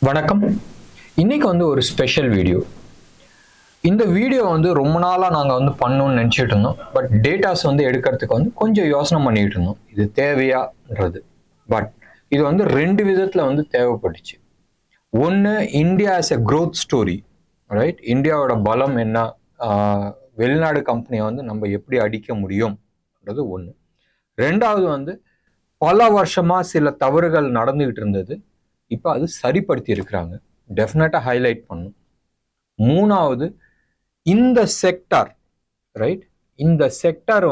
வணக்கம். இன்னைக்கு ஒரு ஸ்பெஷல் வீடியோ. இந்த வீடியோ ரொம்ப நாளாக நாங்கள் பண்ணணும்னு நினச்சிட்டு இருந்தோம். பட் டேட்டாஸ் எடுக்கிறதுக்கு கொஞ்சம் யோசனை பண்ணிட்டு இருந்தோம், இது தேவையான்றது. பட் இது ரெண்டு விதத்தில் தேவைப்பட்டுச்சு. ஒன்று, India as a growth story, right? இந்தியாவோட பலம் என்ன, வெளிநாடு கம்பெனியை நம்ம எப்படி அடிக்க முடியும்ன்றது ஒன்று. ரெண்டாவது பல வருஷமாக சில தவறுகள் நடந்துகிட்டு இருந்தது, இப்போ அது சரிப்படுத்தி இருக்கிறாங்க, டெஃபினட்டா ஹைலைட் பண்ணும். மூணாவது, இந்த செக்டார், ரைட், இந்த செக்டார்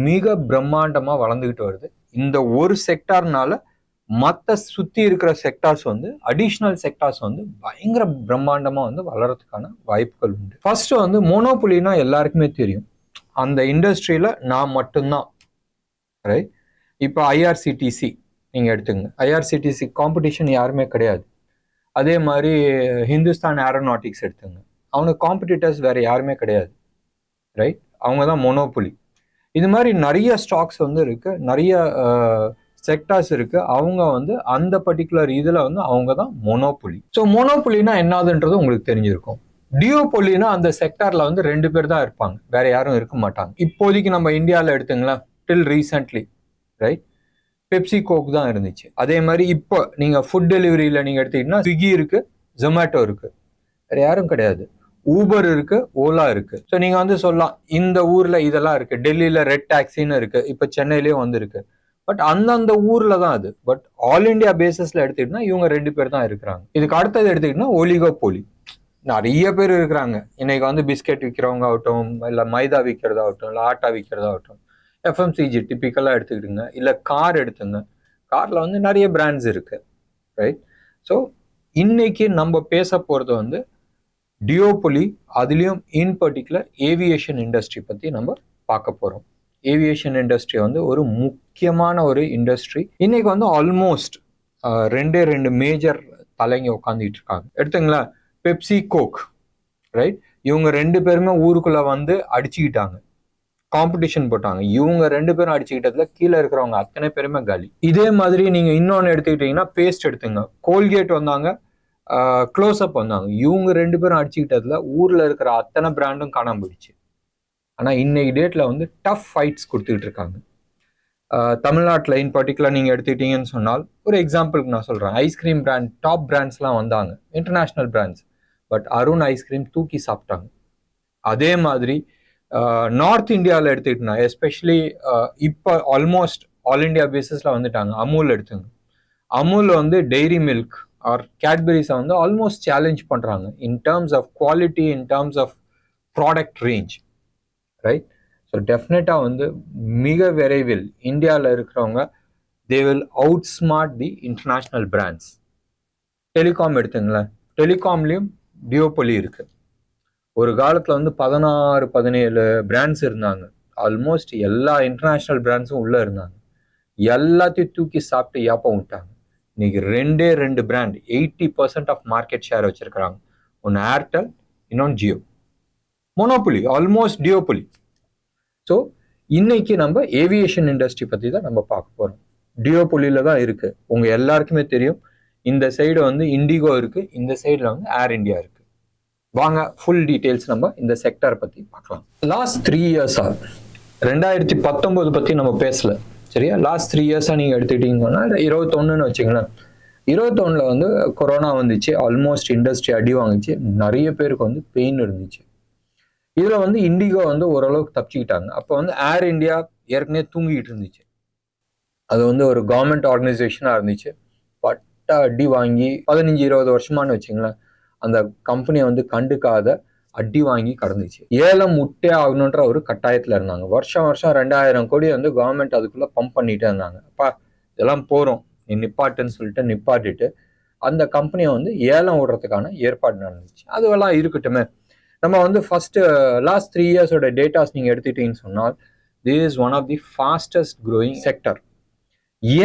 மிக பிரம்மாண்டமா வளர்ந்துகிட்டு வருது. இந்த ஒரு செக்டார்னால மற்ற சுத்தி இருக்கிற செக்டார்ஸ் அடிஷ்னல் செக்டார்ஸ் பயங்கர பிரம்மாண்டமா வளர்றதுக்கான வாய்ப்புகள் உண்டு. ஃபர்ஸ்ட் மோனோபொலினா எல்லாருக்குமே தெரியும், அந்த இண்டஸ்ட்ரியில நான் மட்டும்தான், ரைட்? இப்போ ஐஆர்சிடிசி நீங்கள் எடுத்துங்க, ஐஆர்சிடிசி காம்படிஷன் யாருமே கிடையாது. அதே மாதிரி ஹிந்துஸ்தான் ஏரோநாட்டிக்ஸ் எடுத்துங்க, அவனுக்கு காம்படிட்டர்ஸ் வேற யாருமே கிடையாது, ரைட்? அவங்க தான் மோனோபொலி. இது மாதிரி நிறைய ஸ்டாக்ஸ் இருக்கு, நிறைய செக்டார்ஸ் இருக்கு. அவங்க அந்த பர்டிகுலர் இதில் அவங்க தான் மோனோபொலி. ஸோ மோனோபொலினா என்னதுன்றது உங்களுக்கு தெரிஞ்சிருக்கும். டியோபொலினா அந்த செக்டார்ல ரெண்டு பேர் தான் இருப்பாங்க, வேற யாரும் இருக்க மாட்டாங்க. இப்போதைக்கு நம்ம இந்தியாவில் எடுத்துங்களேன், டில் ரீசென்ட்லி, ரைட், பெப்சி கோக் தான் இருந்துச்சு. அதே மாதிரி இப்போ நீங்க ஃபுட் டெலிவரியில நீங்க எடுத்தீங்கன்னா ஸ்விக்கி இருக்கு, ஜொமேட்டோ இருக்கு, வேற யாரும் கிடையாது. ஊபர் இருக்கு, ஓலா இருக்கு. ஸோ நீங்க சொல்லலாம் இந்த ஊர்ல இதெல்லாம் இருக்கு, டெல்லியில ரெட் டாக்ஸின்னு இருக்கு, இப்போ சென்னையிலேயும் இருக்கு. பட் அந்தந்த ஊர்ல தான் அது. பட் ஆல் இண்டியா பேசிஸ்ல எடுத்துக்கிட்டா இவங்க ரெண்டு பேர் தான் இருக்கிறாங்க. இதுக்கு அடுத்தது எடுத்துக்கிட்டா ஒலிகோபோலி. நிறைய பேர் இருக்கிறாங்க. இன்னைக்கு பிஸ்கெட் விற்கிறவங்க ஆகட்டும், இல்லை மைதா விற்கிறதாகட்டும், இல்லை ஆட்டா விற்கிறதாகட்டும், எஃப்எம்சிஜி டிப்பிக்கலாக எடுத்துக்கிட்டுங்க, இல்லை கார் எடுத்துங்க, காரில் நிறைய பிராண்ட்ஸ் இருக்கு, ரைட்? ஸோ இன்னைக்கு நம்ம பேச போகிறது டியோபொலி, அதுலேயும் இன் பர்டிகுலர் ஏவியேஷன் இண்டஸ்ட்ரி பற்றி நம்ம பார்க்க போகிறோம். ஏவியேஷன் இண்டஸ்ட்ரி ஒரு முக்கியமான ஒரு இண்டஸ்ட்ரி. இன்னைக்கு ஆல்மோஸ்ட் ரெண்டு மேஜர் தலைங்க உட்காந்துட்டு இருக்காங்க. எடுத்துங்களேன், பெப்சி கோக், ரைட்? இவங்க ரெண்டு பேருமே ஊருக்குள்ள அடிச்சுக்கிட்டாங்க, காம்படிஷன் போட்டாங்க. இவங்க ரெண்டு பேரும் அடிச்சுக்கிட்டதுல கீழே இருக்கிறவங்க அத்தனை பேருமே காலி. இதே மாதிரி நீங்க இன்னொன்னு எடுத்துக்கிட்டீங்கன்னா, பேஸ்ட் எடுத்துங்க, கோல்கேட் வந்தாங்க, க்ளோஸ் அப் வந்தாங்க. இவங்க ரெண்டு பேரும் அடிச்சுக்கிட்டதுல ஊர்ல இருக்கிற அத்தனை பிராண்டும் காணாம போயிடுச்சு. ஆனா இன்னைக்கு டேட்ல டஃப் ஃபைட்ஸ் கொடுத்துக்கிட்டு இருக்காங்க. தமிழ்நாட்டில் இன் பர்டிகுலர் நீங்க எடுத்துக்கிட்டீங்கன்னு சொன்னால், ஒரு எக்ஸாம்பிளுக்கு நான் சொல்றேன், ஐஸ்கிரீம் பிராண்ட் டாப் பிராண்ட்ஸ்லாம் வந்தாங்க, international brands. But Arun ice cream தூக்கி சாப்பிட்டாங்க. அதே மாதிரி நார்த் இந்தியாவில் எடுத்துக்கிட்டா, எஸ்பெஷலி இப்போ ஆல்மோஸ்ட் ஆல் இண்டியா பேசிஸ்ல வந்துட்டாங்க. அமுல் எடுத்துங்க, அமுல் டெய்ரி மில்க் ஆர் கேட்பரிஸை ஆல்மோஸ்ட் சேலஞ்ச் பண்றாங்க in terms of quality, in terms of product range, right? So டெஃபினட்டா மிக விரைவில் இந்தியாவில் இருக்கிறவங்க they will outsmart the international brands. Telecom எடுத்துங்களேன், டெலிகாம்லயும் டியோபொலி இருக்கு. ஒரு காலத்துல 16-17 பிராண்ட்ஸ் இருந்தாங்க. ஆல்மோஸ்ட் எல்லா இன்டர்நேஷனல் பிராண்ட்ஸும் உள்ள இருந்தாங்க. எல்லாத்தையும் தூக்கி சாப்பிட்டு ஏப்பம் விட்டாங்க. இன்னைக்கு ரெண்டு பிராண்ட் 80% ஆஃப் மார்க்கெட் ஷேர் வச்சிருக்கிறாங்க. ஒன்று ஏர்டெல், இன்னொன்று Jio. Monopoly, almost duopoly. So இன்னைக்கு நம்ம ஏவியேஷன் இண்டஸ்ட்ரி பத்தி தான் நம்ம பார்க்க போறோம். டியோபொலியில தான் இருக்கு. உங்க எல்லாருக்குமே தெரியும், இந்த சைடு இண்டிகோ இருக்கு, இந்த சைடுல ஏர் இந்தியா இருக்கு. வாங்க ஃபுல் டீடைல்ஸ் நம்ம இந்த செக்டார் பத்தி பார்க்கலாம். லாஸ்ட் 3 இயர்ஸா, 2019 பத்தி நம்ம பேசல, சரியா? லாஸ்ட் 3 இயர்ஸா நீங்க எடுத்துக்கிட்டீங்கன்னா 21ன்னு வச்சுங்களேன். 21ல கொரோனா வந்துச்சு, ஆல்மோஸ்ட் இண்டஸ்ட்ரி அடி வாங்குச்சு, நிறைய பேருக்கு பெயின் இருந்துச்சு. இதுல இண்டிகோ ஓரளவுக்கு தப்பிச்சுக்கிட்டாங்க. அப்போ ஏர் இந்தியா ஏற்கனவே தூங்கிட்டு இருந்துச்சு. அது ஒரு கவர்மெண்ட் ஆர்கனைசேஷனா இருந்துச்சு. பட்ட அடி வாங்கி 15-20 வருஷமானு வச்சுங்களேன், அந்த கம்பெனியை கண்டுக்காத அடி வாங்கி கடந்துச்சு. ஏலம் முட்டே ஆகணுன்ற ஒரு கட்டாயத்துல இருந்தாங்க. வருஷம் 2000 கோடி கவர்மெண்ட் அதுக்குள்ள பம்ப் பண்ணிட்டே இருந்தாங்க. அப்பா இதெல்லாம் போறோம், நீ நிப்பாட்டுன்னு சொல்லிட்டு நிப்பாட்டிட்டு அந்த கம்பெனியை ஏலம் விடுறதுக்கான ஏற்பாடு நடந்துச்சு. அதுவெல்லாம் இருக்கட்டுமே. நம்ம ஃபர்ஸ்ட் லாஸ்ட் 3 இயர்ஸோட டேட்டாஸ் நீங்க எடுத்துக்கிட்டீங்கன்னு சொன்னால், this is one of the fastest growing sector.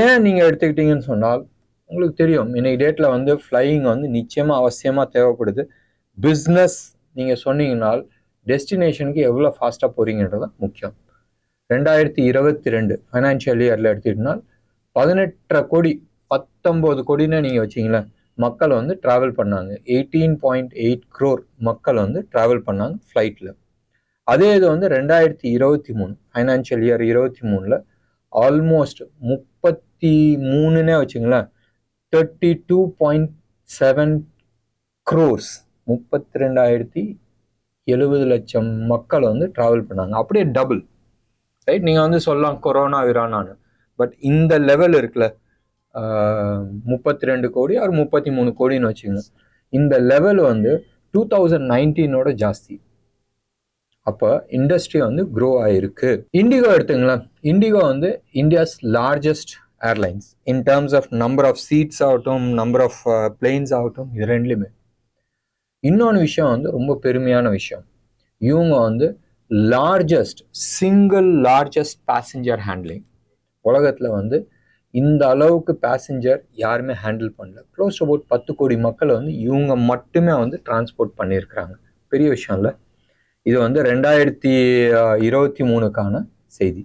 ஏன் நீங்க எடுத்துக்கிட்டீங்கன்னு சொன்னால், உங்களுக்கு தெரியும் இன்னைக்கு டேட்ல ஃப்ளையிங் நிச்சயமா அவசியமா தேவைப்படுது. பிஸ்னஸ் நீங்க சொன்னீங்கன்னால் டெஸ்டினேஷனுக்கு எவ்வளோ ஃபாஸ்டா போறீங்கன்றது முக்கியம். 2022 ஃபைனான்சியல் இயர்ல எடுத்துக்கிட்டோம்னா 18 கோடி 19 கோடின்னு நீங்க வச்சீங்களேன், மக்கள் வந்து ட்ராவல் பண்ணாங்க. 18.8 crore மக்கள் வந்து ட்ராவல் பண்ணாங்க ஃப்ளைட்டில். அதே இது வந்து 2023 ஃபைனான்சியல் இயர் 23ல் ஆல்மோஸ்ட் 33னே வச்சுங்களேன், 32.7 crores 32,070,00,000 மக்கள் வந்து ட்ராவல் பண்ணாங்க. அப்படியே டபுள், ரைட்? நீங்கள் வந்து சொல்லலாம் கொரோனா விரானான்னு, பட் இந்த லெவல் இருக்குல்ல, 32 கோடி ஒரு 33 கோடின்னு வச்சுக்கோங்க, இந்த லெவல் வந்து 2019ஓட ஜாஸ்தி. அப்போ இண்டஸ்ட்ரி வந்து க்ரோ ஆயிருக்கு. இண்டிகோ எடுத்துங்களேன், இண்டிகோ வந்து India's largest airlines in terms of number of seats ஆகட்டும், நம்பர் ஆஃப் பிளேன்ஸ் ஆகட்டும், இது ரெண்டுலையுமே. இன்னொன்று விஷயம் வந்து ரொம்ப பெருமையான விஷயம், இவங்க வந்து சிங்கிள் லார்ஜஸ்ட் பேசஞ்சர் ஹேண்ட்லிங். உலகத்தில் வந்து இந்த அளவுக்கு பேசஞ்சர் யாருமே ஹேண்டில் பண்ணல. க்ளோஸ் டு அபவுட் 10 கோடி மக்களை வந்து இவங்க மட்டுமே வந்து டிரான்ஸ்போர்ட் பண்ணியிருக்கிறாங்க. பெரிய விஷயம் இல்லை. இது வந்து 2023க்கான செய்தி.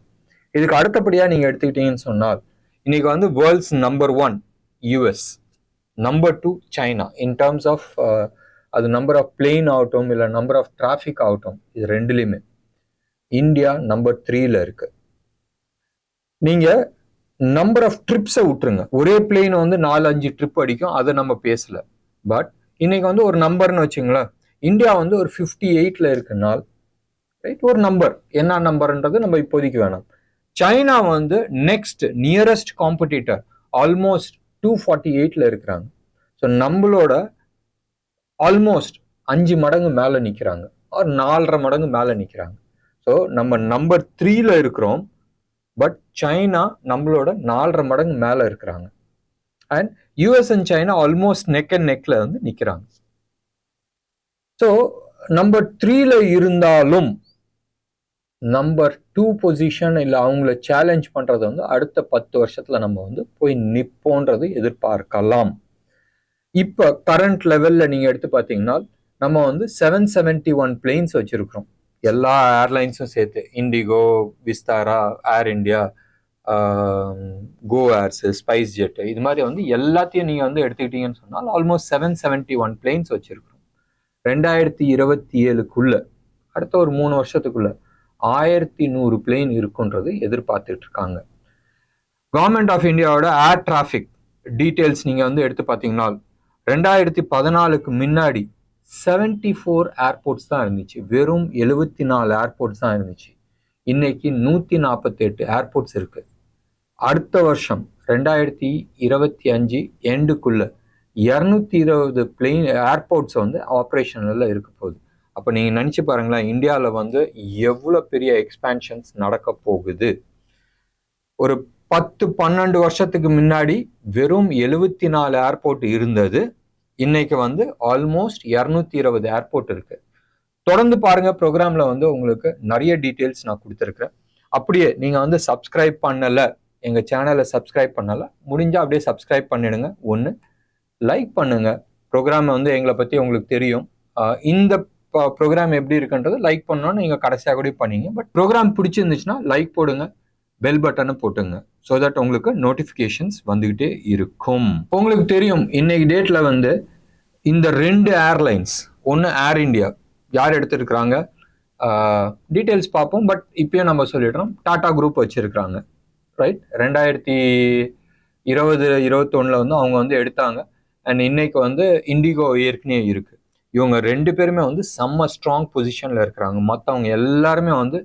இதுக்கு அடுத்தபடியாக நீங்கள் எடுத்துக்கிட்டீங்கன்னு சொன்னால், இன்னைக்கு வந்து world's number 1 US, number 2 China in terms of அது நம்பர் ஆஃப் பிளேன் ஆகட்டும் இல்லை நம்பர் ஆஃப் டிராஃபிக் ஆகட்டும், இது ரெண்டுலையுமே இந்தியா நம்பர் 3ல இருக்கு. நீங்க நம்பர் ஆஃப் ட்ரிப்ஸை விட்டுருங்க, ஒரே பிளேன் வந்து 4-5 ட்ரிப் அடிக்கும், அதை நம்ம பேசல. பட் இன்னைக்கு வந்து ஒரு நம்பர்னு வச்சுங்களேன், இந்தியா வந்து ஒரு 58ல இருக்குனால், ரைட், ஒரு நம்பர் என்ன நம்பர்ன்றது நம்ம இப்போதைக்கு வேணாம். சைனா வந்து நெக்ஸ்ட் நியரஸ்ட் காம்படிட்டர் ஆல்மோஸ்ட் 248ல இருக்கிறாங்க. ஸோ நம்மளோட ஆல்மோஸ்ட் 5 மடங்கு மேலே நிற்கிறாங்க, ஒரு 4.5 மடங்கு மேலே நிற்கிறாங்க. ஸோ நம்ம நம்பர் 3ல இருக்கிறோம், பட் சைனா நம்மளோட 4.5 மடங்கு மேலே இருக்கிறாங்க. And US and China almost neck and நெக்ல வந்து நிற்கிறாங்க. ஸோ நம்பர் 3ல இருந்தாலும் நம்பர் 2 பொசிஷன் இல்லை அவங்கள சேலஞ்ச் பண்ணுறது வந்து அடுத்த 10 வருஷத்துல நம்ம வந்து போய் நிற்போன்றது எதிர்பார்க்கலாம். இப்போ கரண்ட் லெவலில் நீங்கள் எடுத்து பார்த்தீங்கன்னா நம்ம வந்து 771 பிளேன்ஸ் வச்சுருக்கிறோம், எல்லா ஏர்லைன்ஸும் சேர்த்து. இண்டிகோ, விஸ்தாரா, ஏர் இண்டியா, கோ ஏர்ஸ், ஸ்பைஸ் ஜெட், இது மாதிரி வந்து எல்லாத்தையும் நீங்கள் வந்து எடுத்துக்கிட்டீங்கன்னு சொன்னால் ஆல்மோஸ்ட் 771 பிளேன்ஸ் வச்சுருக்கிறோம். 2027க்குள்ள, அடுத்த ஒரு 3 வருஷத்துக்குள்ள 1100 பிளேன் இருக்குன்றது எதிர்பார்த்துட்டு இருக்காங்க. கவர்மெண்ட் ஆஃப் இந்தியாவோட ஏர் டிராஃபிக் டீட்டெயில்ஸ் நீங்கள் வந்து எடுத்து பார்த்தீங்கன்னா 2014க்கு முன்னாடி 74 ஏர்போர்ட்ஸ் தான் இருந்துச்சு, வெறும் 74 ஏர்போர்ட்ஸ் தான் இருந்துச்சு. இன்னைக்கு 148 ஏர்போர்ட்ஸ் இருக்கு. அடுத்த வருஷம் 2025 எண்டுக்குள்ள 220 பிளேன் ஏர்போர்ட்ஸ் வந்து ஆப்ரேஷனில் இருக்க போகுது. அப்போ நீங்கள் நினச்சி பாருங்களேன், இந்தியாவில் வந்து எவ்வளோ பெரிய எக்ஸ்பேன்ஷன்ஸ் நடக்க போகுது. ஒரு 10-12 வருஷத்துக்கு முன்னாடி வெறும் 74 ஏர்போர்ட் இருந்தது, இன்னைக்கு வந்து ஆல்மோஸ்ட் 220 ஏர்போர்ட் இருக்கு. தொடர்ந்து பாருங்க, ப்ரோக்ராம்ல வந்து உங்களுக்கு நிறைய டீட்டெயில்ஸ் நான் கொடுத்துருக்கிறேன். அப்படியே நீங்க வந்து சப்ஸ்கிரைப் பண்ணல, எங்க சேனலை சப்ஸ்கிரைப் பண்ணல, முடிஞ்சா அப்படியே சப்ஸ்கிரைப் பண்ணிடுங்க. ஒன்று லைக் பண்ணுங்க, ப்ரோக்ராம் வந்து எங்களை பத்தி உங்களுக்கு தெரியும். இந்த ப்ரோக்ராம் எப்படி இருக்குன்றது லைக் பண்ணோன்னு நீங்க கடைசியாக கூட பண்ணீங்க. பட் ப்ரோக்ராம் பிடிச்சிருந்துச்சுன்னா லைக் போடுங்க, பெல் பட்டனை போட்டுங்க, ஸோ தட் உங்களுக்கு நோட்டிஃபிகேஷன்ஸ் வந்துகிட்டே இருக்கும். உங்களுக்கு தெரியும் இன்னைக்கு டேட்ல வந்து இந்த 2 ஏர்லைன்ஸ், ஒன்று ஏர் இண்டியா, யார் எடுத்திருக்கிறாங்க டீட்டெயில்ஸ் பார்ப்போம். பட் இப்பயும் நம்ம சொல்லிடுறோம், டாடா குரூப் வச்சிருக்கிறாங்க, ரைட். 2020-21 வந்து அவங்க வந்து எடுத்தாங்க. அண்ட் இன்னைக்கு வந்து இண்டிகோ ஏற்கனவே இருக்கு. இவங்க 2 பேருமே வந்து செம்ம ஸ்ட்ராங் பொசிஷன்ல இருக்கிறாங்க. மற்றவங்க எல்லாருமே வந்து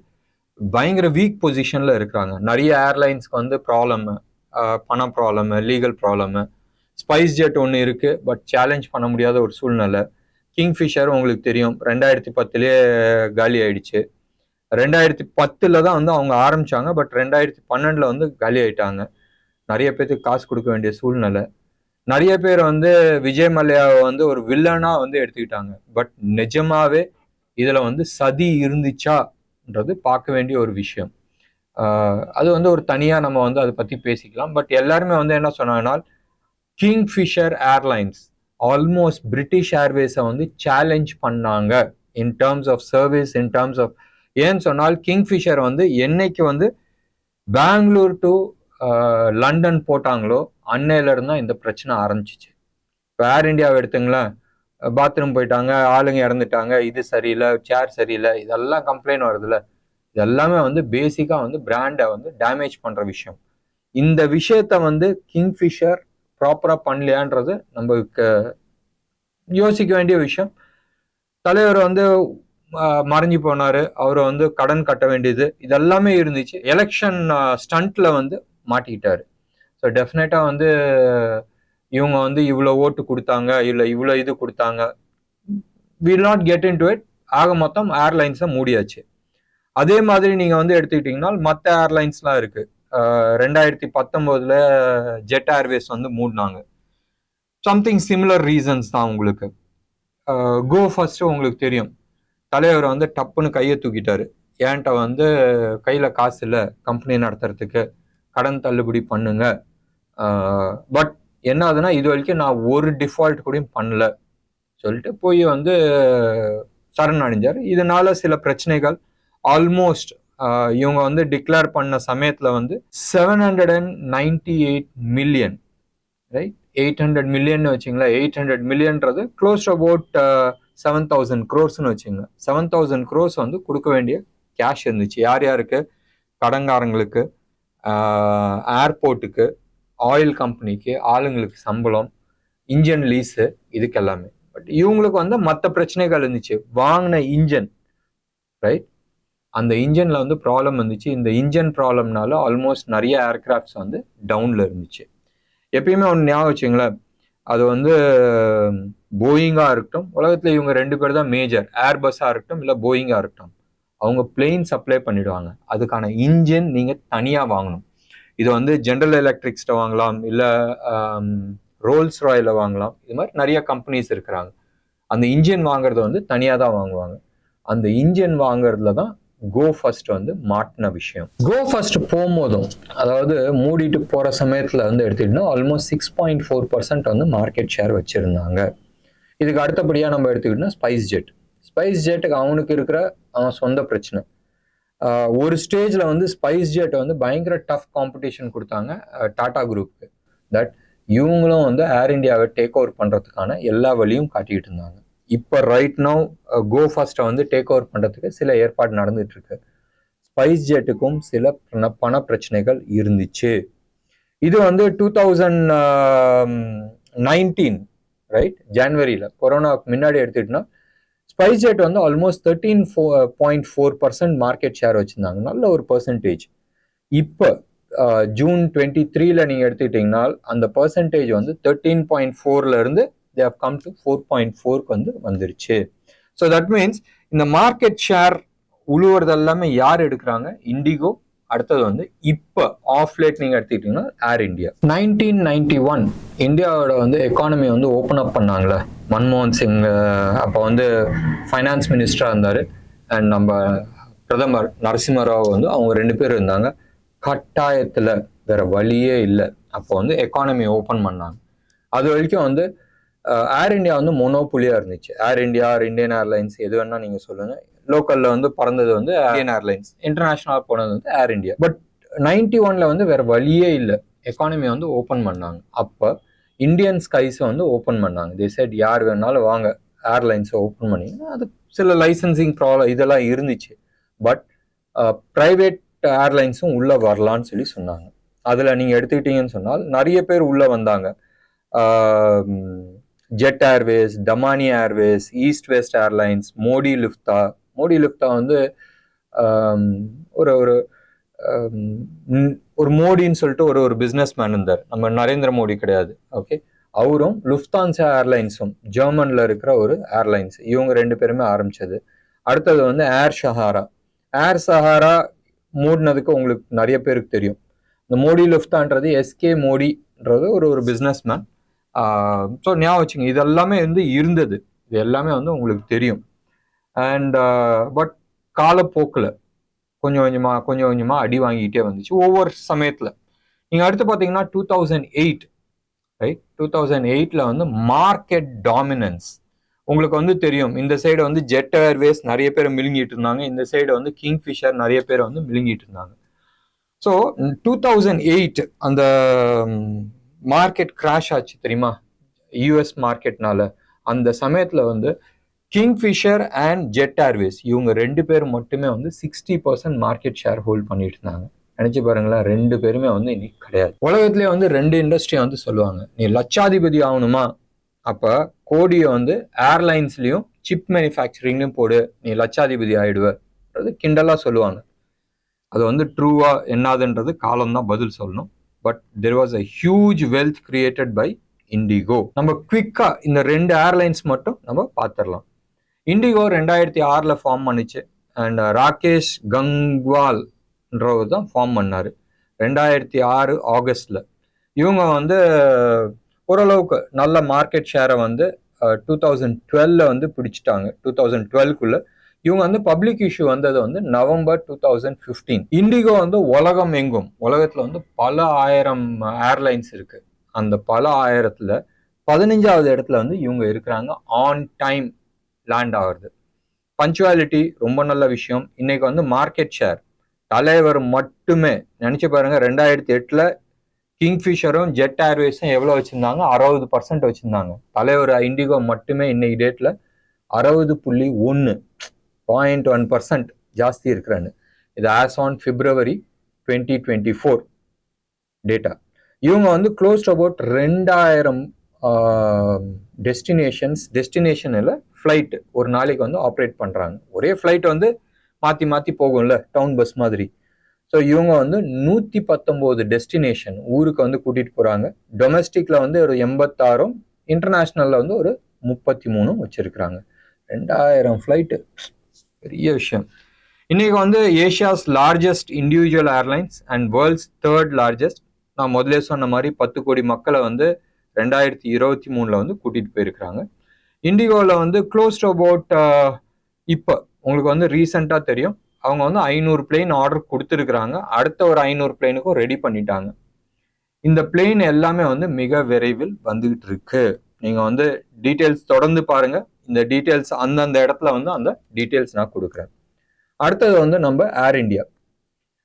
பயங்கர வீக் பொசிஷன்ல இருக்கிறாங்க. நிறைய ஏர்லைன்ஸ்க்கு வந்து ப்ராப்ளம், பண problem, legal problem. SpiceJet ஒன்று இருக்கு, பட் சேலஞ்ச் பண்ண முடியாத ஒரு சூழ்நிலை. கிங்ஃபிஷர் உங்களுக்கு தெரியும் 2010லேயே காலி ஆயிடுச்சு. 2010ல் தான் வந்து அவங்க ஆரம்பிச்சாங்க, பட் 2012ல் வந்து காலி ஆயிட்டாங்க. நிறைய பேருக்கு காசு கொடுக்க வேண்டிய சூழ்நிலை. நிறைய பேர் வந்து விஜய் மல்லையாவை வந்து ஒரு வில்லனா வந்து எடுத்துக்கிட்டாங்க. பட் நிஜமாவே இதுல வந்து சதி இருந்துச்சான்றது பார்க்க வேண்டிய ஒரு விஷயம். அது வந்து ஒரு தனியா நம்ம வந்து அதை பத்தி பேசிக்கலாம். பட் எல்லாருமே வந்து என்ன சொன்னாங்கன்னா, கிங்ஃபிஷர் ஏர்லைன்ஸ் ஆல்மோஸ்ட் பிரிட்டிஷ் ஏர்வேஸை வந்து சேலஞ்ச் பண்ணாங்க in terms of service, in terms of, ஏன்னு சொன்னால் கிங்ஃபிஷர் வந்து என்னைக்கு வந்து பெங்களூர் டு லண்டன் போட்டாங்களோ அன்னையில இருந்தா இந்த பிரச்சனை ஆரம்பிச்சிச்சு. இப்போ ஏர் இந்தியாவை எடுத்துங்களேன், பாத்ரூம் போயிட்டாங்க, ஆளுங்க இறந்துட்டாங்க, இது சரியில்லை, சேர் சரியில்லை, இதெல்லாம் கம்ப்ளைண்ட் வருதுல்ல. இது எல்லாமே வந்து பேசிக்காக வந்து பிராண்டை வந்து டேமேஜ் பண்ணுற விஷயம். இந்த விஷயத்த வந்து கிங்ஃபிஷர் ப்ராப்பராக பண்ணலையான்றது நம்மளுக்கு யோசிக்க வேண்டிய விஷயம். தலைவர் வந்து மறைஞ்சு போனாரு, அவரை வந்து கடன் கட்ட வேண்டியது, இதெல்லாமே இருந்துச்சு. எலெக்ஷன் ஸ்டண்ட்ல வந்து மாட்டிக்கிட்டாரு. ஸோ டெஃபினட்டா வந்து இவங்க வந்து இவ்வளோ ஓட்டு கொடுத்தாங்க, இல்லை இவ்வளோ இது கொடுத்தாங்க, will not get in to it. ஆக மொத்தம் ஏர்லைன்ஸை மூடியாச்சு. அதே மாதிரி நீங்க வந்து எடுத்துக்கிட்டீங்கன்னா மற்ற ஏர்லைன்ஸ்லாம் இருக்கு. 2019 ஜெட் ஏர்வேஸ் வந்து மூடினாங்க. சம்திங் சிமிலர் ரீசன்ஸ் தான் உங்களுக்கு. கோ ஃபர்ஸ்ட் உங்களுக்கு தெரியும், தலைவர் வந்து டப்புன்னு கையை தூக்கிட்டாரு. ஏன்ட்ட வந்து கையில காசு இல்லை கம்பெனி நடத்துறதுக்கு, கடன் தள்ளுபடி பண்ணுங்க. பட் என்ன ஆகுதுன்னா, இது வரைக்கும் நான் ஒரு டிஃபால்ட் கூடயும் பண்ணல சொல்லிட்டு போய் வந்து சரண் அடைஞ்சார். இதனால சில பிரச்சனைகள் ஆல்மோஸ்ட் இவங்க வந்து டிக்ளேர் பண்ண சமயத்துல வந்து 798 மில்லியன், ரைட், 800 மில்லியன் வச்சுங்களேன். 800 மில்லியன்றது க்ளோஸ் அபவுட் 7,000 crores வச்சுங்க. 7,000 crores வந்து கொடுக்க வேண்டிய கேஷ் இருந்துச்சு. யார் யாருக்கு? கடன்காரங்களுக்கு, ஏர்போர்ட்டுக்கு, ஆயில் கம்பெனிக்கு, ஆளுங்களுக்கு சம்பளம், இன்ஜின் லீஸு, இதுக்கு எல்லாமே. பட் இவங்களுக்கு வந்து மற்ற பிரச்சனைகள் இருந்துச்சு. வாங்கின இன்ஜின், ரைட், அந்த இன்ஜின்ல வந்து ப்ராப்ளம் இருந்துச்சு. இந்த இன்ஜின் ப்ராப்ளம்னால ஆல்மோஸ்ட் நிறைய ஏர்கிராஃப்ட்ஸ் வந்து டவுன்ல இருந்துச்சு. எப்பயுமே ஒன்று ஞாபகம் வச்சுங்களேன், அது வந்து போயிங்கா இருக்கட்டும், உலகத்துல இவங்க 2 பேர் தான் மேஜர், ஏர்பஸ்ஸா இருக்கட்டும் இல்லை போயிங்கா இருக்கட்டும், அவங்க பிளெயின் சப்ளை பண்ணிடுவாங்க. அதுக்கான இன்ஜின் நீங்க தனியா வாங்கணும். இது வந்து ஜெனரல் எலக்ட்ரிக்ஸ்ட வாங்கலாம், இல்லை ரோல்ஸ் ராயில வாங்கலாம். இது மாதிரி நிறைய கம்பெனிஸ் இருக்கிறாங்க. அந்த இன்ஜின் வாங்குறது வந்து தனியாக தான் வாங்குவாங்க. அந்த இன்ஜின் வாங்குறதுல தான் கோ ஃபர்ஸ்ட் வந்து மாட்டின விஷயம். கோ ஃபர்ஸ்ட் போகும்போதும், அதாவது மூடிட்டு போற சமயத்துல வந்து எடுத்துக்கிட்டோம்னா ஆல்மோஸ்ட் 6.4% வந்து மார்க்கெட் ஷேர் வச்சிருந்தாங்க. இதுக்கு அடுத்தபடியா நம்ம எடுத்துக்கிட்டோம்னா ஸ்பைஸ் ஜெட். ஸ்பைஸ் ஜெட்டுக்கு அவனுக்கு இருக்கிற அவன் சொந்த பிரச்சனை. ஒரு ஸ்டேஜ்ல வந்து ஸ்பைஸ் ஜெட் வந்து பயங்கர டஃப் காம்படிஷன் கொடுத்தாங்க டாடா குரூப்புக்கு. தட் இவங்களும் வந்து ஏர் இந்தியாவை டேக் ஓவர் பண்றதுக்கான எல்லா வழியும் காட்டிக்கிட்டு இருந்தாங்க. இப்போ ரைட் நவ் கோ ஃபர்ஸ்ட்டை வந்து டேக் ஓவர் பண்ணுறதுக்கு சில ஏற்பாடு நடந்துட்டு இருக்கு. ஸ்பைஸ் ஜெட்டுக்கும் சில பண பிரச்சனைகள் இருந்துச்சு. இது வந்து 2019 ரைட், ஜனவரியில் கொரோனாவுக்கு முன்னாடி எடுத்துக்கிட்டோம்னா ஸ்பைஸ் ஜெட் வந்து ஆல்மோஸ்ட் 13.4% மார்க்கெட் ஷேர் வச்சிருந்தாங்க. நல்ல ஒரு பர்சன்டேஜ். இப்போ ஜூன் 23 நீங்க எடுத்துக்கிட்டீங்கன்னா அந்த பர்சன்டேஜ் வந்து 13.4 இருந்து they have come to 4.4 வந்து வந்துருச்சு. ஸோ தட் மீன்ஸ் இந்த மார்க்கெட் ஷேர் உழுவுறது எல்லாமே யார் எடுக்கிறாங்க? இண்டிகோ. அடுத்தது வந்து இப்போ ஆஃப் லேட் நீங்க எடுத்துக்கிட்டீங்கன்னா ஏர் இந்தியா. 1991 இந்தியாவோட வந்து எக்கானமி வந்து ஓப்பன் அப் பண்ணாங்களே, மன்மோகன் சிங் அப்போ வந்து ஃபைனான்ஸ் மினிஸ்டராக இருந்தார். அண்ட் நம்ம பிரதமர் நரசிம்மராவ் வந்து அவங்க 2 பேர் இருந்தாங்க. கட்டாயத்தில் வேற வழியே இல்லை, அப்போ வந்து எக்கானமி ஓப்பன் பண்ணாங்க. அது வரைக்கும் வந்து ஏர் இந்தியா வந்து மொனோபுலியா இருந்துச்சு. ஏர் இந்தியா, இந்தியன் ஏர்லைன்ஸ், எது வேணா நீங்க சொல்லுங்க. லோக்கல்ல வந்து பறந்தது வந்து இந்தியன் ஏர்லைன்ஸ், இன்டர்நேஷனல் போனது வந்து ஏர் இந்தியா. பட் 91 வந்து வேற வழியே இல்லை, எக்கானமி வந்து ஓப்பன் பண்ணாங்க. அப்போ இந்தியன் ஸ்கைஸ் வந்து ஓப்பன் பண்ணாங்க. தே செட் யார் வேணாலும் வாங்க ஏர்லைன்ஸை ஓப்பன் பண்ணிங்கன்னா, அது சில லைசன்சிங் ப்ராப்ளம் இதெல்லாம் இருந்துச்சு. பட் ப்ரைவேட் ஏர்லைன்ஸும் உள்ள வரலான்னு சொல்லி சொன்னாங்க. அதுல நீங்க எடுத்துக்கிட்டீங்கன்னு சொன்னால் நிறைய பேர் உள்ள வந்தாங்க. ஜெட் ஏர்வேஸ், தமானி ஏர்வேஸ், ஈஸ்ட் வெஸ்ட் ஏர்லைன்ஸ், மோடி லிஃப்டா. மோடி லிஃப்டா வந்து ஒரு ஒரு ஒரு மோடின்னு சொல்லிட்டு ஒரு பிஸ்னஸ் மேன் இருந்தார். நம்ம நரேந்திர மோடி கிடையாது, ஓகே. அவரும் லுஃப்தான்சா ஏர்லைன்ஸும் ஜெர்மன்ல இருக்கிற ஒரு ஏர்லைன்ஸ், இவங்க 2 பேருமே ஆரம்பிச்சது. அடுத்தது வந்து ஏர் சஹாரா. ஏர் சஹாரா மூடினதுக்கு உங்களுக்கு நிறைய பேருக்கு தெரியும். இந்த மோடி லிஃப்டான்றது எஸ்கே மோடின்றது ஒரு பிஸ்னஸ் மேன். ஸோ ஞாபகம் வச்சுங்க, இது எல்லாமே வந்து இருந்தது. இது எல்லாமே வந்து உங்களுக்கு தெரியும். அண்ட் பட் காலப்போக்கில் கொஞ்சம் கொஞ்சமா அடி வாங்கிக்கிட்டே வந்துச்சு ஒவ்வொரு சமயத்தில். நீங்கள் அடுத்து பார்த்தீங்கன்னா 2008 ரைட், 2008 வந்து மார்க்கெட் டாமினன்ஸ் உங்களுக்கு வந்து தெரியும். இந்த சைடு வந்து ஜெட் ஏர்வேஸ் நிறைய பேர் மிழுங்கிட்டு இருந்தாங்க, இந்த சைடு வந்து கிங்ஃபிஷர் நிறைய பேர் வந்து மிழுங்கிட்டு இருந்தாங்க. ஸோ 2008 அந்த மார்க்கெட் கிராஷ் ஆச்சு தெரியுமா? யூஎஸ் மார்க்கெட்னால அந்த சமயத்தில் வந்து கிங்ஃபிஷர் அண்ட் ஜெட் ஏர்வேஸ் இவங்க 2 பேர் மட்டுமே வந்து 60% மார்க்கெட் ஷேர் ஹோல்ட் பண்ணிட்டு இருந்தாங்க. நினைச்சு பாருங்களேன், 2 பேருமே வந்து இன்னைக்கு கிடையாது. உலகத்திலே வந்து 2 இண்டஸ்ட்ரி வந்து சொல்லுவாங்க, நீ லட்சாதிபதி ஆகணுமா அப்ப கோடியை வந்து ஏர்லைன்ஸ்லயும் சிப் மேனுஃபேக்சரிங்லயும் போடு, நீ லட்சாதிபதி ஆயிடுவ. அது கிண்டலா சொல்லுவாங்க. அது வந்து ட்ரூவா என்னதுன்றது காலம் தான் பதில் சொல்லணும். But there was a huge wealth created by IndiGo. நம்ம குவிக்கா இந்த 2 ஏர்லைன்ஸ் மட்டும் நம்ம பார்த்துடலாம். இண்டிகோ 2006 ஃபார்ம் பண்ணிச்சு அண்ட் ராகேஷ் கங்வால்ன்றவர் தான் ஃபார்ம் பண்ணாரு 2006 ஆகஸ்ட்ல. இவங்க வந்து ஓரளவுக்கு நல்ல மார்க்கெட் ஷேரை வந்து 2012 வந்து பிடிச்சிட்டாங்க. 2012குள்ள இவங்க வந்து பப்ளிக் இஷ்யூ வந்தது வந்து நவம்பர் 2015. இண்டிகோ வந்து உலகம் எங்கும், உலகத்துல வந்து பல ஆயிரம் ஏர்லைன்ஸ் இருக்கு. அந்த பல ஆயிரத்துல 15வது இடத்துல வந்து இவங்க இருக்கிறாங்க. ஆன் டைம் லேண்ட் ஆகுறது, பஞ்சுவாலிட்டி ரொம்ப நல்ல விஷயம். இன்னைக்கு வந்து மார்க்கெட் ஷேர் தலைவர் மட்டுமே நினைச்சு பாருங்க, 2008ல கிங்ஃபிஷரும் ஜெட் ஏர்வேஸும் எவ்வளவு வச்சிருந்தாங்க? 60% வச்சிருந்தாங்க. தலைவர் இண்டிகோ மட்டுமே இன்னைக்கு டேட்ல 60.1% ஜாஸ்தி இருக்கிறான்னு. இது ஆஸ் ஆன் February 2024 டேட்டா. இவங்க வந்து க்ளோஸ் அபவுட் 2000 டெஸ்டினேஷன்ல ஃப்ளைட் ஒரு நாளைக்கு வந்து ஆப்ரேட் பண்றாங்க. ஒரே ஃப்ளைட் வந்து மாத்தி மாத்தி போகும்ல, டவுன் பஸ் மாதிரி. ஸோ இவங்க வந்து 119 டெஸ்டினேஷன் ஊருக்கு வந்து கூட்டிட்டு போறாங்க. டொமெஸ்டிக்ல வந்து ஒரு 86, இன்டர்நேஷ்னல்ல வந்து ஒரு 33 வச்சிருக்கிறாங்க. 2000 ஃப்ளைட்டு பெரிய விஷயம். இன்னைக்கு வந்து Asia's largest individual airlines and world's 3rd largest. நான் முதலே சொன்ன மாதிரி 10 கோடி மக்களை வந்து 2023 வந்து கூட்டிட்டு போயிருக்கிறாங்க. இண்டிகோவில் வந்து க்ளோஸ் அபவுட் இப்போ உங்களுக்கு வந்து ரீசெண்டா தெரியும், அவங்க வந்து 500 பிளேன் ஆர்டர் கொடுத்துருக்குறாங்க. அடுத்த ஒரு 500 பிளேனுக்கும் ரெடி பண்ணிட்டாங்க. இந்த பிளேன் எல்லாமே வந்து மிக விரைவில் வந்துகிட்டு இருக்கு. நீங்க வந்து டீட்டெயில்ஸ் தொடர்ந்து பாருங்க. இந்த டீட்டெயில்ஸ் அந்தந்த இடத்துல வந்து அந்த டீட்டெயில்ஸ் நான் கொடுக்குறேன். அடுத்தது வந்து நம்ம ஏர் இந்தியா.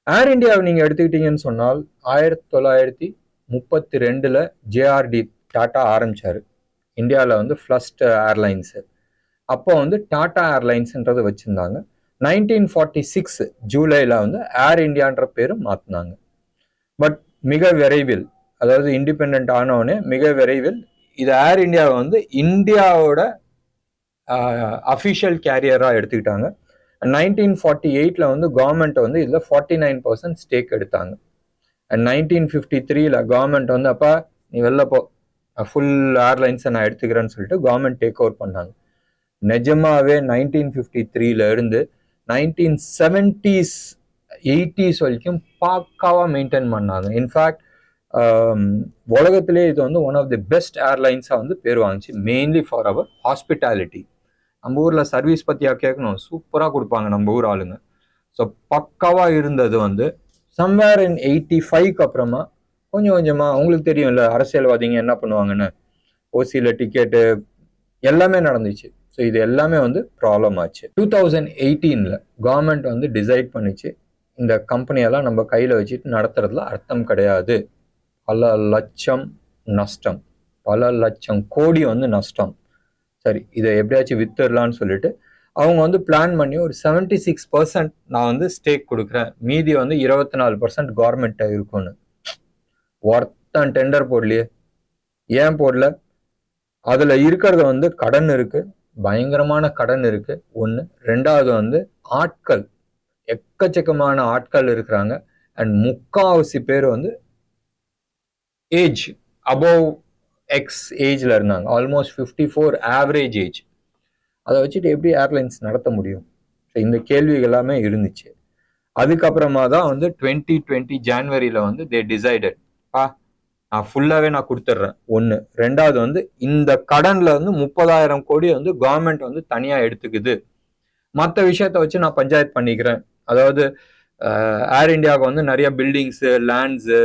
ஏர் இந்தியாவை நீங்க எடுத்துக்கிட்டீங்கன்னு சொன்னால் 1932ல ஜேஆர்டி டாடா ஆரம்பிச்சாரு. இந்தியாவில் வந்து ஃபர்ஸ்ட் ஏர்லைன்ஸு. அப்போ வந்து டாடா ஏர்லைன்ஸ்ன்றதை வச்சிருந்தாங்க. 1946 ஜூலைல வந்து ஏர் இந்தியான்ற பேரு மாத்தினாங்க. பட் மிக விரைவில், அதாவது இண்டிபெண்ட் ஆனவுடனே மிக விரைவில் இது ஏர் இந்தியாவை வந்து இந்தியாவோட அஃபிஷியல் கேரியரா எடுத்துக்கிட்டாங்க. 1948ல வந்து கவர்மெண்ட் வந்து இதுல 49% ஸ்டேக் எடுத்தாங்க. அண்ட் 1953ல கவர்மெண்ட் வந்து அப்பா நீ வெளில போ, ஃபுல் ஏர்லைன்ஸை நான் எடுத்துக்கிறேன்னு சொல்லிட்டு கவர்மெண்ட் டேக் ஓவர் பண்ணாங்க. நிஜமாவே 1953ல இருந்து 1970s 80s வரைக்கும் பக்காவா மெயின்டைன் பண்ணாங்க. இன்ஃபேக்ட் உலகத்திலே இது வந்து ஒன் ஆஃப் தி பெஸ்ட் ஏர்லைன்ஸா வந்து பேர் வாங்கிச்சு, மெயின்லி ஃபார் அவர் ஹாஸ்பிட்டாலிட்டி. நம்ம ஊர்ல சர்வீஸ் பத்தியா கேட்கணும், சூப்பரா கொடுப்பாங்க நம்ம ஊர் ஆளுங்க. ஸோ பக்காவா இருந்தது வந்து சம்வேர் இன் 85க்கு அப்புறமா கொஞ்சம் கொஞ்சமா, உங்களுக்கு தெரியும்ல அரசியல்வாதிங்க என்ன பண்ணுவாங்கன்னு, ஓசியில டிக்கெட்டு எல்லாமே நடந்துச்சு. ஸோ இது எல்லாமே வந்து ப்ராப்ளம் ஆச்சு. 2018ல கவர்மெண்ட் வந்து டிசைட் பண்ணிச்சு, இந்த கம்பெனியெல்லாம் நம்ம கையில் வச்சுட்டு நடத்துறதுல அர்த்தம் கிடையாது. பல லட்சம் நஷ்டம், பல லட்சம் கோடி வந்து நஷ்டம். சரி, இதை எப்படியாச்சும் வித்துடலான்னு சொல்லிட்டு அவங்க வந்து பிளான் பண்ணி ஒரு 76% நான் வந்து ஸ்டேக் கொடுக்குறேன், மீதி வந்து 24% கவர்மெண்ட் இருக்கும்னு. ஒருத்தன் டெண்டர் போடலையே. ஏன் போடல? அதுல இருக்கிறது வந்து கடன் இருக்கு, பயங்கரமான கடன் இருக்கு ஒண்ணு. ரெண்டாவது வந்து ஆட்கள், எக்கச்சக்கமான ஆட்கள் இருக்கிறாங்க. அண்ட் முக்காவாசி பேர் வந்து ஏஜ் அபவ் எக்ஸ் ஏஜ்ல இருந்தாங்க. Almost 54 average age. அதை வச்சுட்டு எப்படி ஏர்லைன்ஸ் நடத்த முடியும்? இந்த கேள்விகள் எல்லாமே இருந்துச்சு. அதுக்கப்புறமா தான் வந்து 2020 ஜான்வரியில வந்து தே டிசைடட், நான் ஃபுல்லாவே நான் கொடுத்துட்றேன் ஒண்ணு. ரெண்டாவது வந்து இந்த கடன்ல வந்து 30,000 கோடி வந்து கவர்மெண்ட் வந்து தனியா எடுத்துக்குது, மற்ற விஷயத்த வச்சு நான் பஞ்சாயத்து பண்ணிக்கிறேன். அதாவது ஏர் இந்தியாவுக்கு வந்து நிறைய பில்டிங்ஸு, லேண்ட்ஸு,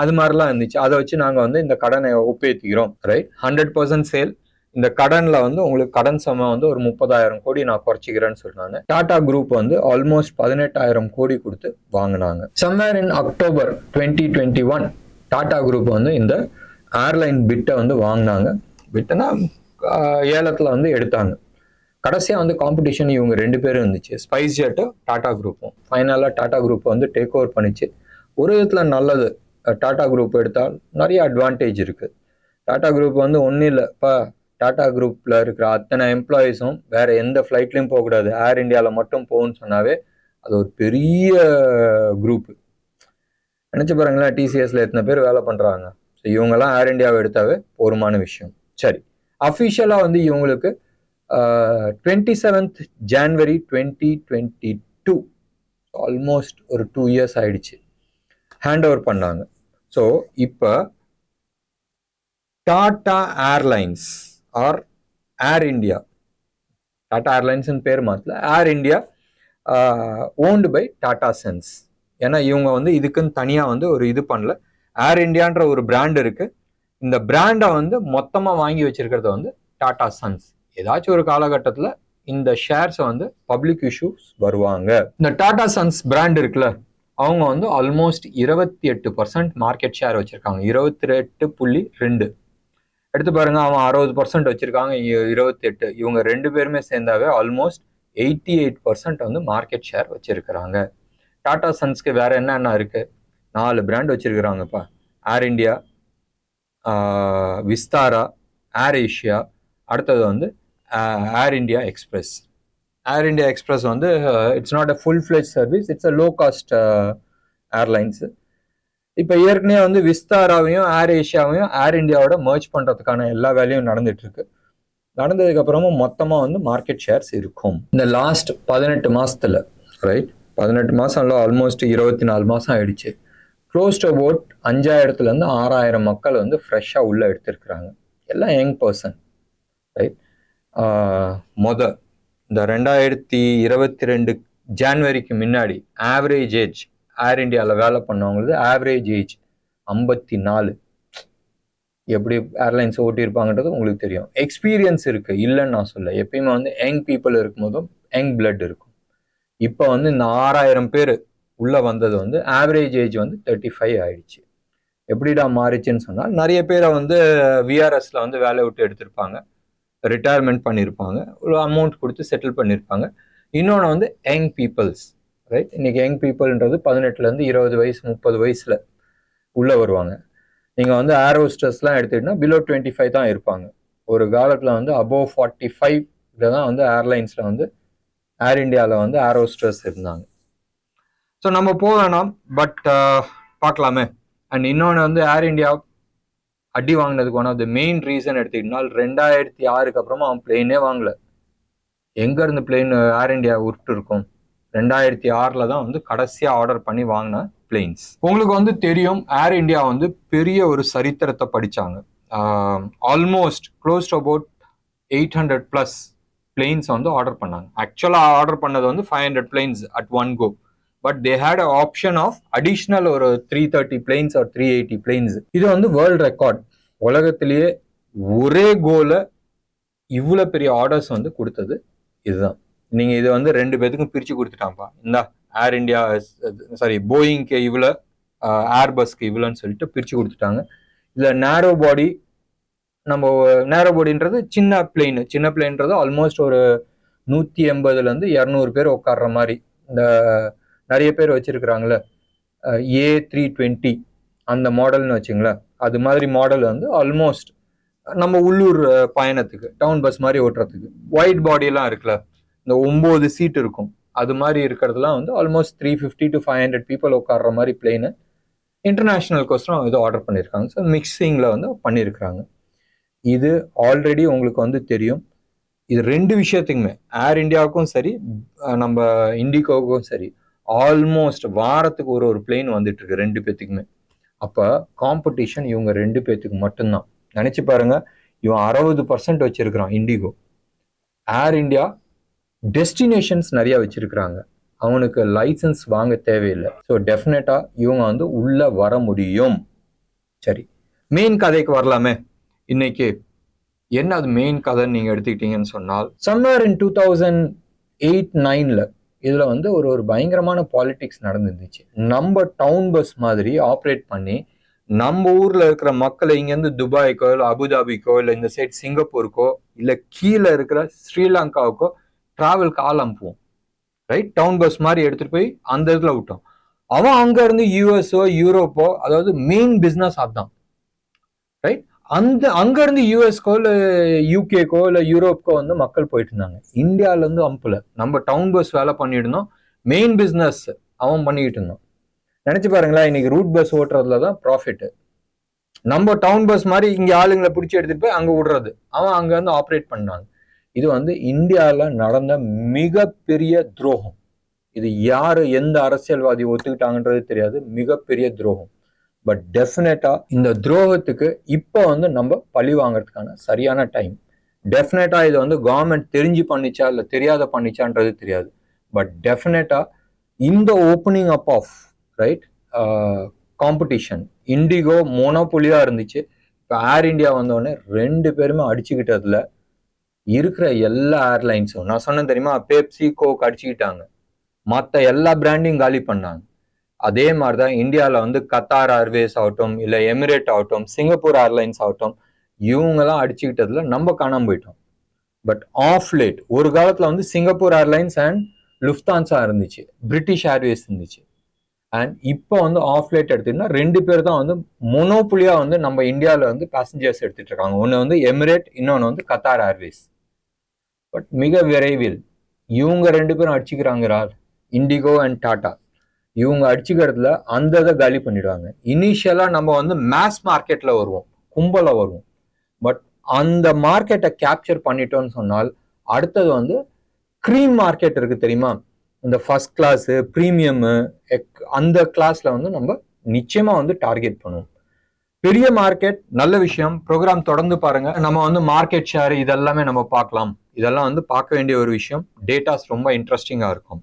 அது மாதிரிலாம் இருந்துச்சு. அதை வச்சு நாங்கள் வந்து இந்த கடனை ஒப்பேற்றிக்கிறோம். Right, 100% sale. இந்த கடன்ல வந்து உங்களுக்கு கடன் சம வந்து ஒரு 30,000 கோடி நான் குறைச்சிக்கிறேன்னு சொன்னாங்க. டாடா குரூப் வந்து ஆல்மோஸ்ட் 18,000 கோடி கொடுத்து வாங்கினாங்க. Somewhere in October 2021 Tata group வந்து இந்த ஏர்லைன் பிட்டை வந்து வாங்கினாங்க. பிட்டுனா ஏலத்தில் வந்து எடுத்தாங்க. கடைசியாக வந்து காம்படிஷன் இவங்க 2 பேரும் இருந்துச்சு, ஸ்பைஸ் ஜெட்டும் டாடா குரூப்பும். ஃபைனலாக டாடா குரூப் வந்து டேக் ஓவர் பண்ணிச்சு. ஒரு விதத்தில் நல்லது. டாடா குரூப் எடுத்தால் நிறைய அட்வான்டேஜ் இருக்குது. டாடா குரூப் வந்து ஒன்றும் இல்லை, இப்போ டாடா குரூப்பில் இருக்கிற அத்தனை எம்ப்ளாயீஸும் வேறு எந்த ஃப்ளைட்லையும் போகக்கூடாது, ஏர் இந்தியாவில் மட்டும் போகணும்னு சொன்னாவே அது ஒரு பெரிய குரூப்பு. நினச்சி பாருங்களேன், டிசிஎஸ்ல எத்தனை பேர் வேலை பண்ணுறாங்க. ஸோ இவங்கெல்லாம் ஏர் இந்தியாவை எடுத்தாவே போருமான விஷயம். சரி, அஃபிஷியலாக வந்து இவங்களுக்கு 27th January 2022, ஆல்மோஸ்ட் ஒரு 2 years ஆயிடுச்சு, ஹேண்ட் ஓவர் பண்ணாங்க. ஸோ இப்போ டாடா ஏர்லைன்ஸ் ஆர் ஏர் இந்தியா, டாடா ஏர்லைன்ஸ்னு பேர் மாற்றல, ஏர் இந்தியா ஓன்டு பை டாடா சன்ஸ். ஏன்னா இவங்க வந்து இதுக்குன்னு தனியாக வந்து ஒரு இது பண்ணல. ஏர் இந்தியான்ற ஒரு பிராண்ட் இருக்கு. இந்த பிராண்டை வந்து மொத்தமாக வாங்கி வச்சிருக்கிறது வந்து டாடா சன்ஸ். ஏதாச்சும் ஒரு காலகட்டத்தில் இந்த ஷேர்ஸை வந்து பப்ளிக் இஷ்யூஸ் வருவாங்க. இந்த டாடா சன்ஸ் பிராண்ட் இருக்குல்ல, அவங்க வந்து ஆல்மோஸ்ட் 28% மார்க்கெட் ஷேர் வச்சிருக்காங்க. 28.2 எடுத்து பாருங்க. அவன் 60% வச்சிருக்காங்க, 28. இவங்க 2 பேருமே சேர்ந்தாவே ஆல்மோஸ்ட் 88% வந்து மார்க்கெட் ஷேர் வச்சிருக்கிறாங்க. டாடா சன்ஸ்க்கு வேற என்னென்ன இருக்கு? 4 பிராண்ட் வச்சிருக்கிறாங்கப்பா. ஏர் இந்தியா, விஸ்தாரா, ஏர் ஏஷியா, அடுத்தது வந்து ஏர் இந்தியா எக்ஸ்பிரஸ். ஏர் இந்தியா எக்ஸ்பிரஸ் வந்து it's not a full fledge service, it's a low cost airlines. இப்போ ஏற்கனவே வந்து விஸ்தாராவையும் ஏர் ஏஷியாவையும் ஏர் இந்தியாவோட மர்ஜ் பண்ணுறதுக்கான எல்லா வேலையும் நடந்துட்டு இருக்கு. நடந்ததுக்கு அப்புறமும் மொத்தமாக வந்து மார்க்கெட் ஷேர்ஸ் இருக்கும். இந்த லாஸ்ட் 18 மாசத்துல, ரைட், 18 மாசம்ல ஆல்மோஸ்ட் 24 மாசம் ஆயிடுச்சு. க்ளோஸ் டு அபவுட் 5000-லேருந்து 6000 மக்கள் வந்து ஃப்ரெஷ்ஷாக உள்ளே எடுத்திருக்கிறாங்க. எல்லாம் யங் பர்சன், ரைட். இந்த 2022 ஜான்வரிக்கு முன்னாடி ஆவரேஜ் ஏஜ் ஏர் இந்தியாவில் வேலை பண்ணவங்களுக்கு ஆவரேஜ் ஏஜ் 54. எப்படி ஏர்லைன்ஸ் ஓட்டியிருப்பாங்கன்றது உங்களுக்கு தெரியும். எக்ஸ்பீரியன்ஸ் இருக்கு, இல்லைன்னு நான் சொல்ல. எப்பயுமே வந்து யங் பீப்புள் இருக்கும்போதும் யங் பிளட் இருக்கும். இப்போ வந்து இந்த 6000 பேர் உள்ள வந்தது வந்து ஆவரேஜ் ஏஜ் வந்து 35 ஆயிடுச்சு. எப்படிடா மாறிச்சுன்னு சொன்னால், நிறைய பேரை வந்து விஆர்எஸ்ல வந்து வேலை விட்டு எடுத்திருப்பாங்க, ரிட்டையர்மெண்ட் பண்ணியிருப்பாங்க, ஒரு அமௌண்ட் கொடுத்து செட்டில் பண்ணியிருப்பாங்க. இன்னொன்று வந்து யங் பீப்புள்ஸ், ரைட். இன்னைக்கு யங் பீப்புள்ன்றது 18-லேருந்து 20 வயசு 30 வயசுல உள்ள வருவாங்க. நீங்கள் வந்து ஏர் ஹோஸ்டர்ஸ்லாம் எடுத்துக்கிட்டீங்கன்னா பிலோ 25 தான் இருப்பாங்க. ஒரு காலத்தில் வந்து அபோவ் 45 தான் வந்து ஏர்லைன்ஸில் வந்து ஏர் இந்தியாவில் வந்து ஏர் ஹோஸ்டர்ஸ் இருந்தாங்க. ஸோ நம்ம போகலாம், பட் பார்க்கலாமே. அண்ட் இன்னொன்று வந்து ஏர் இந்தியா அடி வாங்கினதுக்கு one of the main reason எடுத்துக்கிட்டா, 2006 அப்புறமா அவன் பிளெயினே வாங்கல. எங்கேருந்து பிளெயின் ஏர் இந்தியா உருட்டு இருக்கும்? 2006 தான் வந்து கடைசியாக ஆர்டர் பண்ணி வாங்கின பிளெயின்ஸ். உங்களுக்கு வந்து தெரியும், ஏர் இந்தியா வந்து பெரிய ஒரு சரித்திரத்தை படித்தாங்க. Almost close to about 800+ planes வந்து ஆர்டர் பண்ணாங்க. ஆக்சுவலாக ஆர்டர் பண்ணது வந்து 500 planes at one go. But they had a option of additional ஒரு 330 பிளெயின்ஸ் ஆர் 380 பிளெயின்ஸ். இது வந்து வேர்ல்ட் ரெக்கார்ட். உலகத்திலேயே ஒரே கோல இவ்வளோ பெரிய ஆர்டர்ஸ் வந்து கொடுத்தது இதுதான். நீங்க இதை வந்து 2 பேத்துக்கும் பிரிச்சு கொடுத்துட்டான்ப்பா. இந்த ஏர் இந்தியா போயிங்க்கு இவ்வளோ, ஏர்பஸ்க்கு இவ்வளோன்னு சொல்லிட்டு பிரிச்சு கொடுத்துட்டாங்க. இதுல நேரோ பாடி, நம்ம நேரோ பாடின்றது சின்ன பிளெயின்றது ஆல்மோஸ்ட் ஒரு 180-லேருந்து 200 பேர் உட்கார்ற மாதிரி. இந்த நிறைய பேர் வச்சிருக்கிறாங்களே A320 அந்த மாடல்னு வச்சுங்களேன், அது மாதிரி மாடல் வந்து ஆல்மோஸ்ட் நம்ம உள்ளூர் பயணத்துக்கு, டவுன் பஸ் மாதிரி ஓட்டுறதுக்கு, ஒயிட் பாடியெல்லாம் இருக்குல்ல, இந்த 9 சீட் இருக்கும், அது மாதிரி இருக்கிறதுலாம் வந்து ஆல்மோஸ்ட் 350 to 500 பீப்புள் உட்கார்ற மாதிரி பிளெயினு இன்டர்நேஷ்னலுக்கோசரம் இது ஆர்டர் பண்ணியிருக்காங்க. ஸோ மிக்சிங்கில் வந்து பண்ணியிருக்கிறாங்க. இது ஆல்ரெடி உங்களுக்கு வந்து தெரியும். இது 2 விஷயத்துக்குமே, ஏர் இந்தியாவுக்கும் சரி நம்ம இண்டிகோவுக்கும் சரி, ஆல்மோஸ்ட் வாரத்துக்கு ஒரு பிளெயின் வந்துட்டு இருக்கு 2 பேத்துக்குமே. அப்போ காம்படிஷன் இவங்க 2 பேத்துக்கு மட்டும்தான். நினைச்சு பாருங்க, இவன் 60% வச்சிருக்கிறான் இண்டிகோ. ஏர் இந்தியா டெஸ்டினேஷன்ஸ் நிறைய வச்சிருக்கிறாங்க, அவனுக்கு லைசன்ஸ் வாங்க தேவையில்லை. ஸோ டெஃபினட்டா இவங்க வந்து உள்ள வர முடியும். சரி, மெயின் கதைக்கு வரலாமே. இன்னைக்கு என்ன அது மெயின் கதைன்னு நீங்க எடுத்துக்கிட்டீங்கன்னு சொன்னால், சம்வேர் இன் 2008-9 இதுல வந்து ஒரு பயங்கரமான பாலிடிக்ஸ் நடந்துருந்துச்சு. நம்ம டவுன் பஸ் மாதிரி ஆப்ரேட் பண்ணி நம்ம ஊர்ல இருக்கிற மக்களை இங்கேருந்து துபாய்க்கோ இல்லை அபுதாபிக்கோ இல்லை இந்த சைட் சிங்கப்பூருக்கோ இல்லை கீழே இருக்கிற ஸ்ரீலங்காவுக்கோ டிராவலுக்கு ஆள் அனுப்புவோம், ரைட்? டவுன் பஸ் மாதிரி எடுத்துட்டு போய் அந்த இடத்துல விட்டோம். அவன் அங்க இருந்து யூஎஸ்ஓ யூரோப்போ, அதாவது மெயின் பிசினஸ் அதுதான், ரைட்? அங்க இருந்து யூஎஸ்கோ இல்லை யூகேக்கோ இல்லை யூரோப்கோ வந்து மக்கள் போயிட்டு இருந்தாங்க. இந்தியால இருந்து அனுப்பல, நம்ம டவுன் பஸ் வேலை பண்ணிட்டு இருந்தோம், மெயின் பிசினஸ் அவன் பண்ணிக்கிட்டு இருந்தோம். நினைச்சு பாருங்களா, இன்னைக்கு ரூட் பஸ் ஓட்டுறதுல தான் ப்ராஃபிட். நம்ம டவுன் பஸ் மாதிரி இங்க ஆளுங்களை பிடிச்சி எடுத்துட்டு போய் அங்க விடுறது, அவன் அங்க இருந்து ஆப்ரேட் பண்ணாங்க. இது வந்து இந்தியாவில் நடந்த மிகப்பெரிய துரோகம். இது யாரு எந்த அரசியல்வாதி ஒத்துக்கிட்டாங்கன்றது தெரியாது, மிகப்பெரிய துரோகம். பட் டெஃபினட்டா இந்த துரோகத்துக்கு இப்போ வந்து நம்ம பழி வாங்கறதுக்கான சரியான டைம். டெஃபினட்டா இதை வந்து கவர்மெண்ட் தெரிஞ்சு பண்ணிச்சா இல்லை தெரியாத பண்ணிச்சான்றது தெரியாது. பட் டெஃபினட்டா இந்த opening up of right competition, IndiGo மோனோபொலியா இருந்துச்சு. இப்போ ஏர் இந்தியா வந்தோடனே 2 பேருமே அடிச்சுக்கிட்டதுல இருக்கிற எல்லா ஏர்லைன்ஸும், நான் சொன்னேன் தெரியுமா, பெப்சி கோக் அடிச்சுக்கிட்டாங்க, மற்ற எல்லா பிராண்டையும் காலி பண்ணாங்க. அதே மாதிரிதான் இந்தியாவில் வந்து கத்தார் ஏர்வேஸ் ஆகட்டும், இல்லை எமிரேட் ஆகட்டும், சிங்கப்பூர் ஏர்லைன்ஸ் ஆகட்டும், இவங்கெல்லாம் அடிச்சுக்கிட்டதுல நம்ம காணாம போயிட்டோம். பட் ஆஃப் லேட் ஒரு காலத்துல வந்து சிங்கப்பூர் ஏர்லைன்ஸ் அண்ட் லுஃப்தான்சா இருந்துச்சு, பிரிட்டிஷ் ஏர்வேஸ் இருந்துச்சு. அண்ட் இப்போ வந்து ஆஃப் லேட் எடுத்துக்கிட்டா 2 பேர் தான் வந்து மொனோபுலியா வந்து நம்ம இந்தியாவில் வந்து பேசஞ்சர்ஸ் எடுத்துட்டு இருக்காங்க. ஒன்று வந்து எமிரேட், இன்னொன்று வந்து கத்தார் ஏர்வேஸ். பட் மிக விரைவில் இவங்க 2 பேரும் அடிச்சுக்கிறாங்க, இண்டிகோ அண்ட் டாடா. இவங்க அடிச்சுக்கிறதுல அந்த இதை காலி பண்ணிடுவாங்க. இனிஷியலா நம்ம வந்து மேஸ் மார்க்கெட்ல வருவோம், கும்பல வருவோம். பட் அந்த மார்க்கெட்டை கேப்சர் பண்ணிட்டோம்னு சொன்னால் அடுத்தது வந்து க்ரீம் மார்க்கெட் இருக்கு தெரியுமா, இந்த ஃபர்ஸ்ட் கிளாஸ் ப்ரீமியம் அந்த கிளாஸ்ல வந்து நம்ம நிச்சயமா வந்து டார்கெட் பண்ணுவோம். பெரிய மார்க்கெட், நல்ல விஷயம். ப்ரோக்ராம் தொடர்ந்து பாருங்க. நம்ம வந்து மார்க்கெட் ஷேர் இதெல்லாமே நம்ம பார்க்கலாம். இதெல்லாம் வந்து பார்க்க வேண்டிய ஒரு விஷயம். டேட்டாஸ் ரொம்ப இன்ட்ரெஸ்டிங்கா இருக்கும்.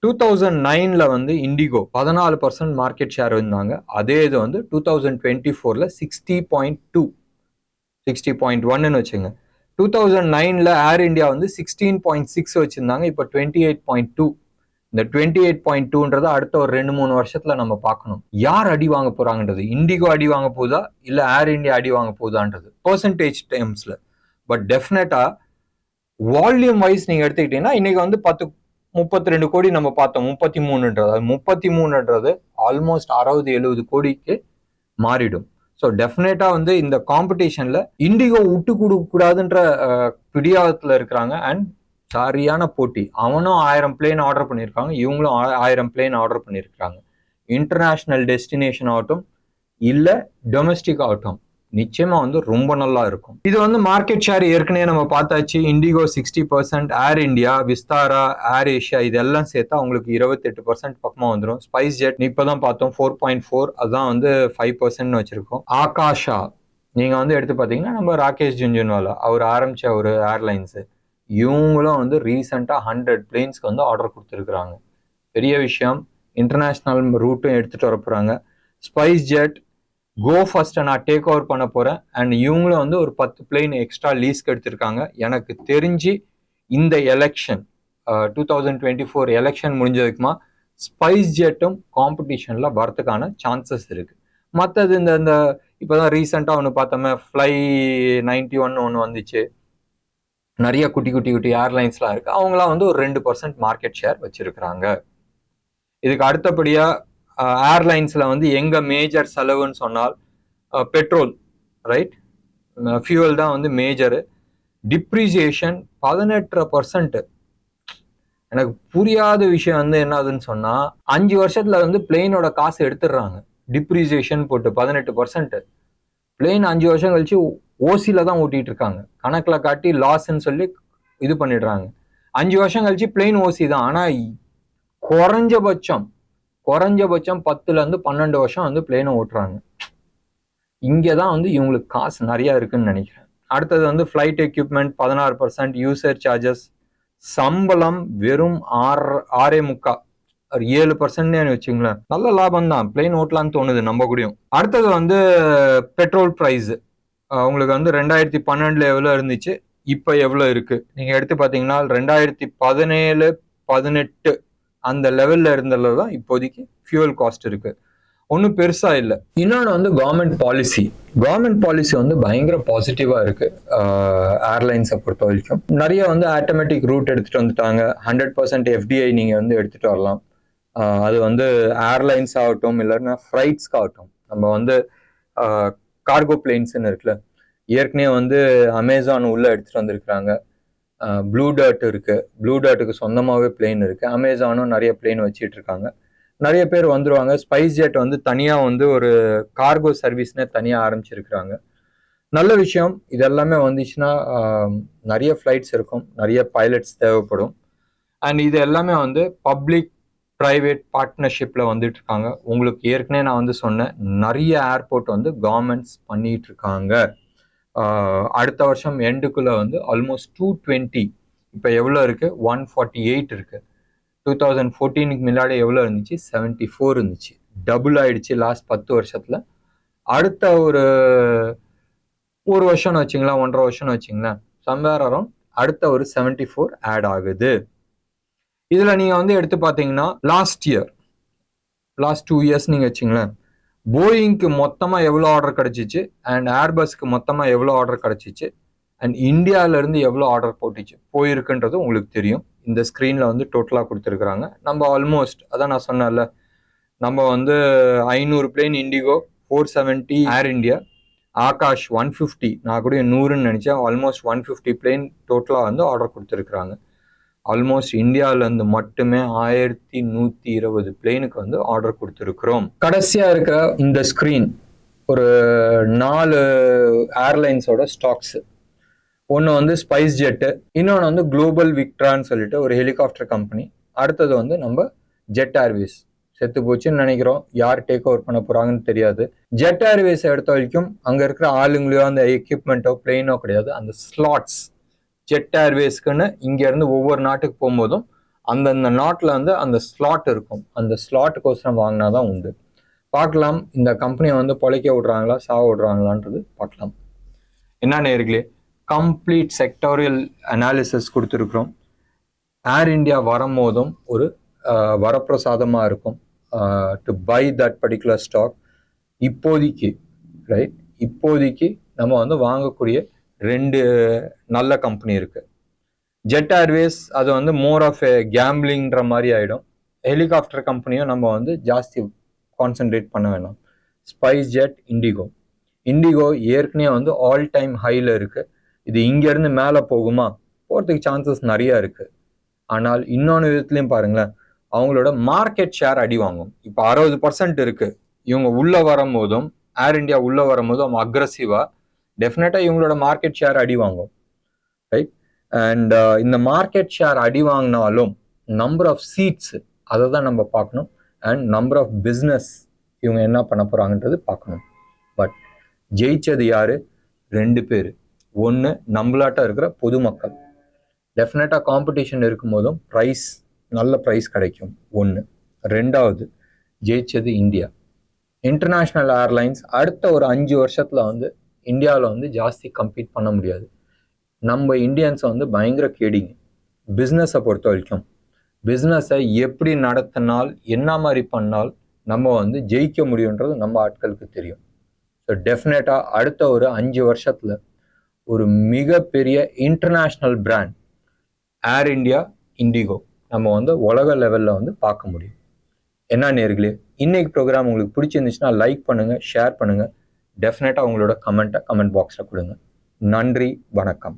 2009ல வந்து இண்டிகோ 14% மார்க்கெட் ஷேர் இருந்தாங்க. அதே இது வந்து 2024ல 60.2 60.1ன்னு வச்சுங்க. 2009ல ஏர் இந்தியா வந்து 16.6 வச்சிருந்தாங்க, இப்போ 28.2. இந்த 28.2ன்றது அடுத்த ஒரு 2-3 வருஷத்துல நம்ம பார்க்கணும். யார் அடி வாங்க போறாங்கன்றது, இண்டிகோ அடி வாங்க போகுதா இல்ல ஏர் இந்தியா அடி வாங்க போகுதான்றது பெர்சன்டேஜ் டேர்ம்ஸ்ல. பட் டெஃபினட்டா வால்யூம் வைஸ் நீங்க எடுத்துக்கிட்டீங்கன்னா இன்னைக்கு வந்து 32 கோடி நம்ம பார்த்தோம். 33ன்றது ஆல்மோஸ்ட் 60-70 கோடிக்கு மாறிடும். ஸோ டெஃபினட்டா வந்து இந்த காம்படிஷன்ல இண்டிகோ விட்டு கொடுக்க கூடாதுன்ற பிடிவாதத்துல இருக்கிறாங்க. அண்ட் சரியான போட்டி. அவனும் 1000 பிளேன் ஆர்டர் பண்ணியிருக்காங்க, இவங்களும் 1000 பிளேன் ஆர்டர் பண்ணியிருக்காங்க. இன்டர்நேஷனல் டெஸ்டினேஷன் ஆகட்டும் இல்ல டொமஸ்டிக் ஆகட்டும், நிச்சயமா வந்து ரொம்ப நல்லா இருக்கும். இது வந்து மார்க்கெட் ஷேர் ஏற்கனவே நம்ம பார்த்தாச்சு. இண்டிகோ 60%, ஏர் இந்தியா, விஸ்தாரா, ஏர் ஏஷியா இதெல்லாம் சேர்த்தா உங்களுக்கு 28% பக்கமா வந்துடும். ஸ்பைஸ் ஜெட் இப்பதான் பார்த்தோம் 4.4, அதுதான் வந்து 5% வச்சிருக்கோம். ஆகாஷா நீங்க வந்து எடுத்து பார்த்தீங்கன்னா நம்ம ராகேஷ் ஜுன்ஜுன்வாலா அவர் ஆரம்பிச்ச ஒரு ஏர்லைன்ஸ், இவங்களும் வந்து ரீசெண்டா 100 பிளேன்ஸ்க்கு வந்து ஆர்டர் கொடுத்துருக்குறாங்க. பெரிய விஷயம். இன்டர்நேஷனல் ரூட்டும் எடுத்துட்டு வர போறாங்க. ஸ்பைஸ் ஜெட் கோ ஃபர்ஸ்ட் நான் டேக் ஓவர் பண்ண போறேன். அண்ட் இவங்களும் வந்து ஒரு 10 பிளேன் எக்ஸ்ட்ரா லீஸ்க்கு எடுத்திருக்காங்க. எனக்கு தெரிஞ்சு இந்த எலெக்ஷன் 2024 எலெக்ஷன் முடிஞ்சதுக்குமா ஸ்பைஸ் ஜெட்டும் காம்படிஷன்ல வரதுக்கான சான்சஸ் இருக்கு. மற்றது இந்த இப்போதான் ரீசெண்டா ஒன்று பார்த்தோமே ஃப்ளை 91 ஒன்று வந்துச்சு. நிறைய குட்டி குட்டி குட்டி ஏர்லைன்ஸ்லாம் இருக்கு. அவங்களாம் வந்து ஒரு 2% மார்க்கெட் ஷேர் வச்சிருக்கிறாங்க. இதுக்கு அடுத்தபடியா ஏர்லைன்ஸ்ல வந்து எங்க மேஜர் செலவுன்னு சொன்னால் பெட்ரோல், ரைட்? ஃபியூவல் தான் வந்து மேஜரு. டிப்ரிசியேஷன் 18%. எனக்கு புரியாத விஷயம் வந்து என்னதுன்னு சொன்னா 5 வருஷத்துல வந்து பிளெயினோட காசு எடுத்துடுறாங்க. டிப்ரிசியேஷன் போட்டு 18%. பிளெயின் 5 வருஷம் கழிச்சு ஓசில தான் ஓட்டிட்டு இருக்காங்க. கணக்குல காட்டி லாஸ்ன்னு சொல்லி இது பண்ணிடுறாங்க. 5 வருஷம் கழிச்சு பிளெயின் ஓசி தான். ஆனா குறைஞ்சபட்சம் 10ல இருந்து 12 வருஷம் வந்து பிளேனை ஓட்டுறாங்க. இங்கதான் வந்து இவங்களுக்கு காசு நிறைய இருக்குன்னு நினைக்கிறேன். அடுத்தது வந்து ஃபிளைட் எக்யூப்மெண்ட் 16%, யூசர் சார்ஜஸ், சம்பளம் வெறும் 6.25 ஒரு 7% வச்சுங்களேன். நல்ல லாபம் தான், பிளேன் ஓட்டலான்னு தோணுது நம்ம கூடயும். அடுத்தது வந்து பெட்ரோல் பிரைஸ் உங்களுக்கு வந்து 2012 எவ்வளவு இருந்துச்சு, இப்ப எவ்வளவு இருக்கு நீங்க எடுத்து பாத்தீங்கன்னா 2017-18 அந்த லெவல்ல இருந்ததுல தான் இப்போதைக்கு ஃபியூவல் காஸ்ட் இருக்கு. ஒன்றும் பெருசாக இல்லை. இன்னொன்று வந்து கவர்மெண்ட் பாலிசி வந்து பயங்கர பாசிட்டிவாக இருக்கு ஏர்லைன்ஸை பொறுத்த வரைக்கும். நிறைய வந்து ஆட்டோமேட்டிக் ரூட் எடுத்துகிட்டு வந்துட்டாங்க. 100% FDI நீங்கள் வந்து எடுத்துகிட்டு வரலாம். அது வந்து ஏர்லைன்ஸ் ஆகட்டும், இல்லைன்னா ஃப்ளைட்ஸ்க்கு ஆகட்டும். நம்ம வந்து கார்கோ பிளேன்ஸ்ன்னு இருக்குல்ல, ஏற்கனவே வந்து அமேசான் உள்ளே எடுத்துகிட்டு வந்திருக்கிறாங்க. ப்ளூ டார்ட் இருக்குது. ப்ளூ டார்ட்டுக்கு சொந்தமாகவே பிளேன் இருக்குது. அமேசானும் நிறைய பிளேன் வச்சிட்டு இருக்காங்க. நிறைய பேர் வந்துருவாங்க. ஸ்பைஸ் ஜெட் வந்து தனியாக வந்து ஒரு கார்கோ சர்வீஸ்னே தனியாக ஆரம்பிச்சிருக்கிறாங்க. நல்ல விஷயம். இது எல்லாமே வந்துச்சுன்னா நிறைய ஃப்ளைட்ஸ் இருக்கும், நிறைய பைலட்ஸ் தேவைப்படும். அண்ட் இது எல்லாமே வந்து பப்ளிக் ப்ரைவேட் பார்ட்னர்ஷிப்பில் வந்துட்டு இருக்காங்க. உங்களுக்கு ஏற்கனவே நான் வந்து சொன்னேன், நிறைய ஏர்போர்ட் வந்து கவர்மெண்ட்ஸ் பண்ணிட்டு இருக்காங்க. அடுத்த வருஷம் எண்டுக்குள்ளே வந்து ஆல்மோஸ்ட் 220, இப்போ எவ்வளோ இருக்குது, 148 இருக்குது. 2014க்கு முன்னாடி எவ்வளோ இருந்துச்சு, 74 இருந்துச்சு. டபுள் ஆயிடுச்சு லாஸ்ட் 10 வருஷத்துல. அடுத்த ஒரு வருஷம்னு வச்சுங்களேன், 1.5 வருஷம்னு வச்சுங்களேன், சம்வேர் அரௌண்ட் அடுத்த ஒரு 74 ஆட் ஆகுது. இதுல நீங்க வந்து எடுத்து பார்த்தீங்கன்னா லாஸ்ட் 2 இயர்ஸ் நீங்க வச்சுங்களேன், போயிங்க்கு மொத்தமா எவ்வளோ ஆர்டர் கிடைச்சிச்சு அண்ட் ஏர்பஸ்க்கு மொத்தமா எவ்வளோ ஆர்டர் கிடைச்சிச்சு அண்ட் இந்தியாவில இருந்து எவ்வளோ ஆர்டர் போயிருக்குன்றது உங்களுக்கு தெரியும். இந்த ஸ்க்ரீனில் வந்து டோட்டலாக கொடுத்துருக்குறாங்க. நம்ம ஆல்மோஸ்ட் அதான் நான் சொன்னேன்ல, நம்ம வந்து 500 பிளேன் இண்டிகோ, 470 ஏர் இண்டியா, ஆகாஷ் 150, நான் கூட 100ன்னு நினச்சேன். ஆல்மோஸ்ட் 150 பிளேன் டோட்டலாக வந்து ஆர்டர் கொடுத்துருக்குறாங்க. ஆல்மோஸ்ட் இந்தியாவிலேருந்து மட்டுமே 1120 பிளேனுக்கு வந்து ஆர்டர் கொடுத்துருக்குறோம். கடைசியாக இருக்கிற இந்த ஸ்க்ரீன் ஒரு 4 ஏர்லைன்ஸோட ஸ்டாக்ஸு. ஒன்று வந்து ஸ்பைஸ் ஜெட்டு, இன்னொன்று வந்து குளோபல் விக்ட்ரான்னு சொல்லிட்டு ஒரு ஹெலிகாப்டர் கம்பெனி. அடுத்தது வந்து நம்ம ஜெட் ஏர்வேஸ். செத்து போச்சுன்னு நினைக்கிறோம், யார் டேக் ஓவர் பண்ண போறாங்கன்னு தெரியாது. ஜெட் ஏர்வேஸ் எடுத்த வரைக்கும் அங்கே இருக்கிற ஆளுங்களையோ அந்த எக்யூப்மெண்ட்டோ பிளெயினோ கிடையாது, அந்த ஸ்லாட்ஸ். ஜெட் ஏர்வேஸ்க்குன்னு இங்கேருந்து ஒவ்வொரு நாட்டுக்கு போகும்போதும் அந்தந்த நாட்டில் வந்து அந்த ஸ்லாட் இருக்கும். அந்த ஸ்லாட்டுக்கோசரம் வாங்கினாதான் உண்டு. பார்க்கலாம் இந்த கம்பெனியை வந்து பொழைக்க விடுறாங்களா சாவ விடுறாங்களான்றது பார்க்கலாம். என்ன நேர்களே, கம்ப்ளீட் செக்டோரியல் அனாலிசிஸ் கொடுத்துருக்குறோம். ஏர் இண்டியா வரும்போதும் ஒரு வரப்பிரசாதமாக இருக்கும் to buy that particular stock. இப்போதைக்கு ரைட், இப்போதைக்கு நம்ம வந்து வாங்கக்கூடிய 2 நல்ல கம்பெனி இருக்குது. ஜெட் ஏர்வேஸ் அது வந்து மோர் ஆஃப் எ கேம்பிளிங்கிற மாதிரி ஆகிடும். ஹெலிகாப்டர் கம்பெனியும் நம்ம வந்து ஜாஸ்தி கான்சென்ட்ரேட் பண்ண வேணாம். ஸ்பைஸ் ஜெட், இண்டிகோ ஏற்கனவே வந்து ஆல் டைம் ஹையில் இருக்குது. இது இங்கேருந்து மேலே போகுமா, போகிறதுக்கு சான்சஸ் நிறையா இருக்குது. ஆனால் இன்னொன்று விதத்துலையும் பாருங்களேன், அவங்களோட மார்க்கெட் ஷேர் அடி வாங்கும். இப்போ 60% இருக்குது. இவங்க உள்ளே வரும்போதும், ஏர் இண்டியா உள்ளே வரும்போதும் அவங்க அக்ரஸிவாக டெஃபினட்டாக இவங்களோட மார்க்கெட் ஷேர் அடி வாங்கும். ரைட். அண்ட் இந்த மார்க்கெட் ஷேர் அடி வாங்கினாலும் நம்பர் ஆஃப் சீட்ஸ் அதை தான் நம்ம பார்க்கணும். அண்ட் நம்பர் ஆஃப் பிஸ்னஸ் இவங்க என்ன பண்ண போகிறாங்கன்றது பார்க்கணும். பட் ஜெயிச்சது யாரு? 2 பேர். ஒன்று நம்மளாட்டம் இருக்கிற பொதுமக்கள். டெஃபினட்டாக காம்படிஷன் இருக்கும்போதும் நல்ல ப்ரைஸ் கிடைக்கும். ஒன்று. 2வது ஜெயிச்சது இந்தியா. இன்டர்நேஷ்னல் ஏர்லைன்ஸ் அடுத்த ஒரு 5 வருஷத்தில் வந்து இந்தியாவில் வந்து ஜாஸ்தி கம்பீட் பண்ண முடியாது. நம்ம இந்தியன்ஸை வந்து பயங்கர கேடிங்க. பிஸ்னஸை பொறுத்த வரைக்கும் பிஸ்னஸை எப்படி நடத்தினால் என்ன மாதிரி பண்ணால் நம்ம வந்து ஜெயிக்க முடியுன்றது நம்ம ஆட்களுக்கு தெரியும். ஸோ டெஃபினட்டாக அடுத்த ஒரு 5 வருஷத்தில் ஒரு மிகப்பெரிய இன்டர்நேஷ்னல் பிராண்ட் ஏர் இண்டியா, இண்டிகோ நம்ம வந்து உலக லெவலில் வந்து பார்க்க முடியும். என்ன நேர்களே, இன்னைக்கு ப்ரோக்ராம் உங்களுக்கு பிடிச்சிருந்துச்சுன்னா லைக் பண்ணுங்கள், ஷேர் பண்ணுங்கள். டெஃபினட்டாக உங்களோட கமெண்ட் பாக்ஸில் கொடுங்க. நன்றி, வணக்கம்.